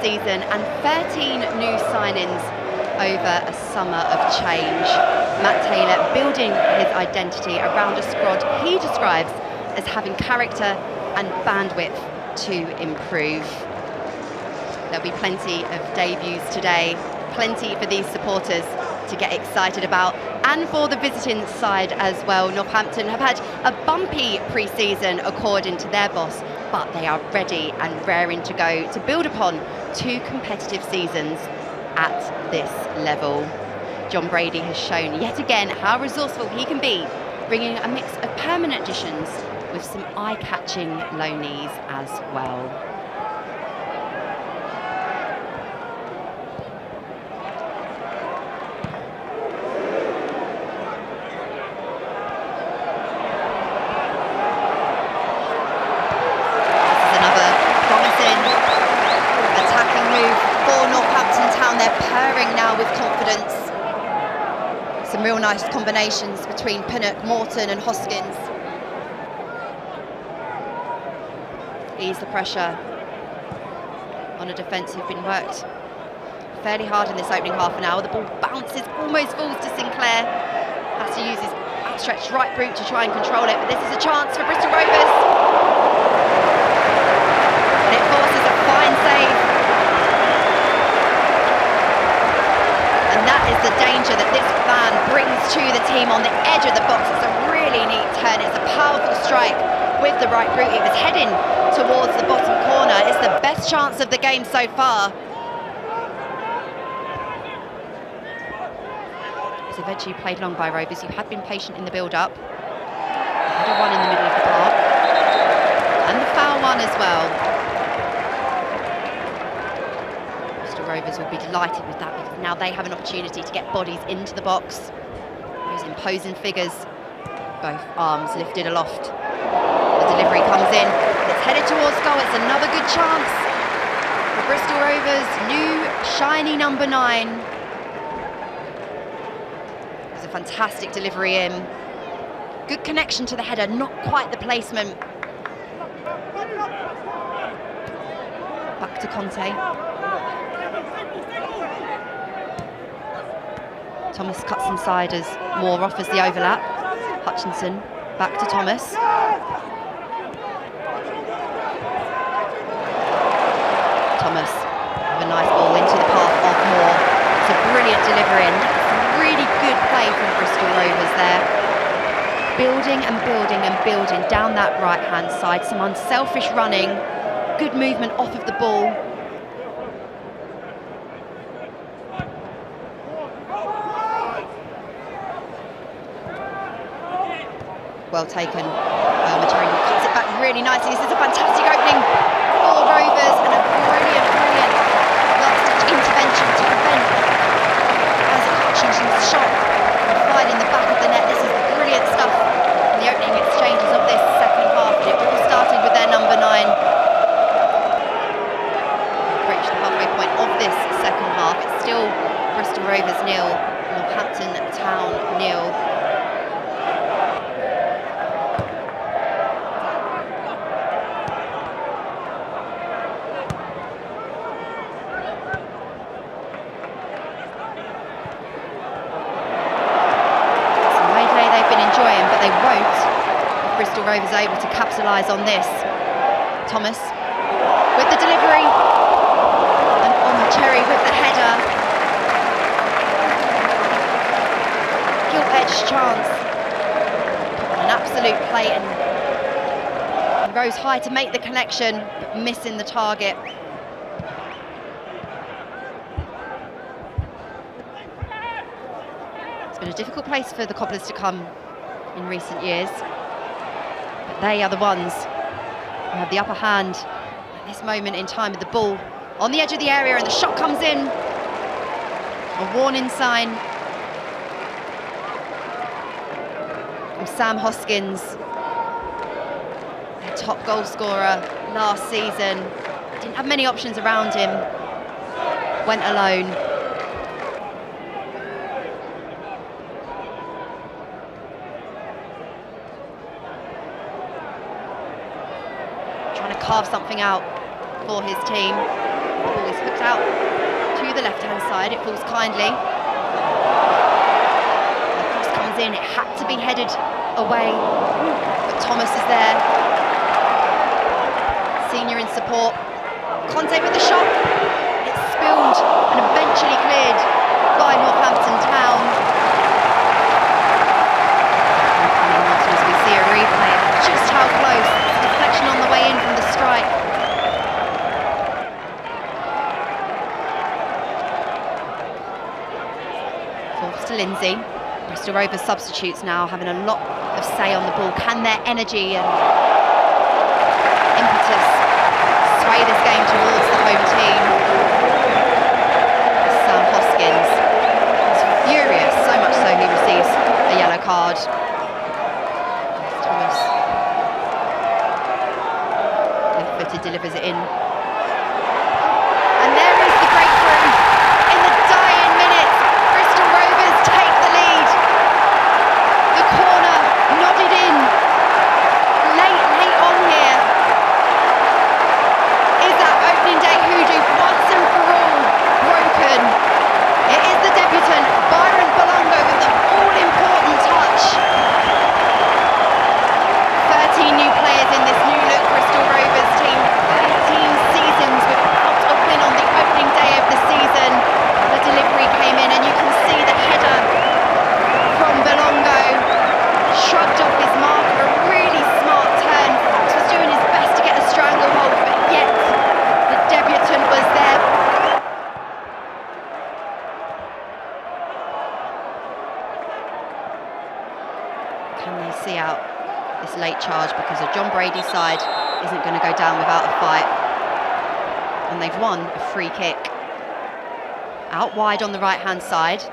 pre-season and 13 new signings over a summer of change. Matt Taylor building his identity around a squad he describes as having character and bandwidth to improve. There'll be plenty of debuts today, plenty for these supporters to get excited about, and for the visiting side as well. Northampton have had a bumpy pre-season according to their boss, but they are ready and raring to go to build upon 2 competitive seasons at this level. John Brady has shown yet again how resourceful he can be, bringing a mix of permanent additions with some eye-catching loanees as well. Now with confidence. Some real nice combinations between Pinnock, Morton and Hoskins. Ease the pressure on a defence who've been worked fairly hard in this opening half an hour. The ball bounces, almost falls to Sinclair. Has to use his outstretched right boot to try and control it, but this is a chance for Bristol Rovers. And it forces a fine save. And that is the danger that this man brings to the team on the edge of the box. It's a really neat turn. It's a powerful strike with the right boot. It was heading towards the bottom corner. It's the best chance of the game so far. It's eventually played long by Rovers, who had been patient in the build-up. Had a one in the middle of the park. And the foul one as well. Rovers will be delighted with that, because now they have an opportunity to get bodies into the box. Those imposing figures, both arms lifted aloft. The delivery comes in, it's headed towards goal. It's another good chance for Bristol Rovers, new shiny number 9. It's a fantastic delivery in. Good connection to the header, not quite the placement. Back to Conte. Thomas cuts inside as Moore offers the overlap. Hutchinson back to Thomas. Thomas with a nice ball into the path of Moore. It's a brilliant delivery and some really good play from Bristol Rovers there. Building and building and building down that right-hand side. Some unselfish running, good movement off of the ball. Well taken. Materi cuts it back really nicely. This is a fantastic opening for Rovers and a brilliant last-ditch intervention to prevent Isaac Hutchinson's shot from finding the back of the net. This is brilliant stuff in the opening exchanges of this second half. It all started with their number 9. Approach the halfway point of this second half. It's still Bristol Rovers 0, Northampton Town 0. Bristol Rovers able to capitalise on this. Thomas with the delivery and Materi with the header. Gilt-edged chance. Put on an absolute plate and rose high to make the connection, but missing the target. It's been a difficult place for the Cobblers to come in recent years. They are the ones who have the upper hand at this moment in time with the ball on the edge of the area, and the shot comes in. A warning sign from Sam Hoskins, their top goal scorer last season. Didn't have many options around him, went alone. Carve something out for his team. Ball is hooked out to the left-hand side. It falls kindly. The cross comes in. It had to be headed away, but Thomas is there. Senior in support. Conte with the shot. It's spilled and eventually cleared by Northampton Town. As we see a replay of just how close. Deflection on the way in from the strike. Forwards to Lindsay. Bristol Rovers substitutes now having a lot of say on the ball. Can their energy and impetus sway this game towards the home team? Sam Hoskins is furious, so much so he receives a yellow card. Thomas left-footed delivers it in. And there is the breakthrough in the dying minutes. Bristol Rovers take the lead. The corner nodded in late on here. Is that opening day hoodoo once and for all broken? It is the debutant Byron Bolongo with the all-important touch. 13 new players in this new look Bristol Rovers team. 13 seasons without a win on the opening day of the season. The delivery came in and you can see the header from Bolongo. Shrugged off his marker, a really smart turn. Fox was doing his best to get a stranglehold, but yet the debutant was there. Can they see out this late charge, because a John Brady side isn't going to go down without a fight? And they've won a free kick. Out wide on the right-hand side.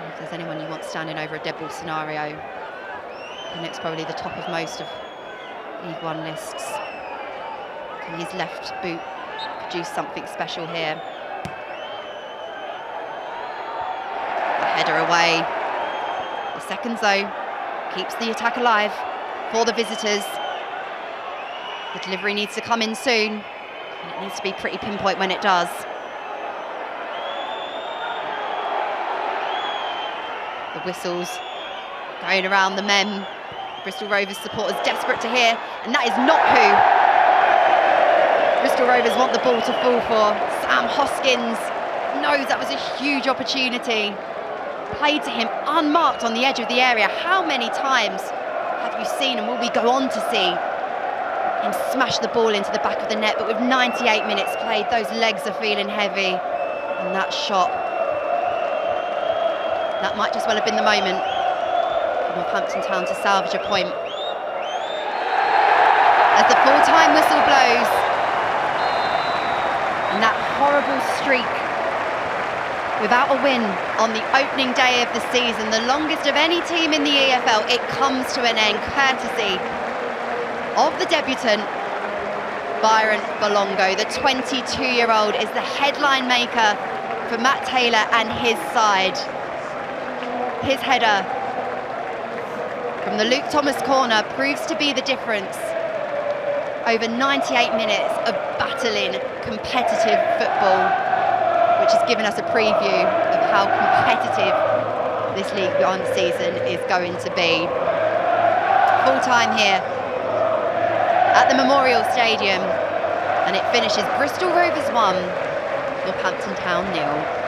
If there's anyone you want standing over a dead ball scenario, then it's probably the top of most of League One lists. Can his left boot produce something special here? The header away. The second though keeps the attack alive for the visitors. The delivery needs to come in soon, and it needs to be pretty pinpoint when it does. The whistles going around the men. Bristol Rovers supporters desperate to hear, and that is not who Bristol Rovers want the ball to fall for. Sam Hoskins knows that was a huge opportunity. Played to him unmarked on the edge of the area. How many times have you seen, and will we go on to see, him smash the ball into the back of the net? But with 98 minutes played, those legs are feeling heavy, and that shot, that might just well have been the moment for Northampton Town to salvage a point. As the full-time whistle blows, and that horrible streak without a win on the opening day of the season, the longest of any team in the EFL, it comes to an end courtesy of the debutant Byron Bolongo. The 22-year-old is the headline maker for Matt Taylor and his side. His header from the Luke Thomas corner proves to be the difference. Over 98 minutes of battling, competitive football, which has given us a preview of how competitive this League One season is going to be. Full time here at the Memorial Stadium, and it finishes Bristol Rovers 1, Northampton Town 0.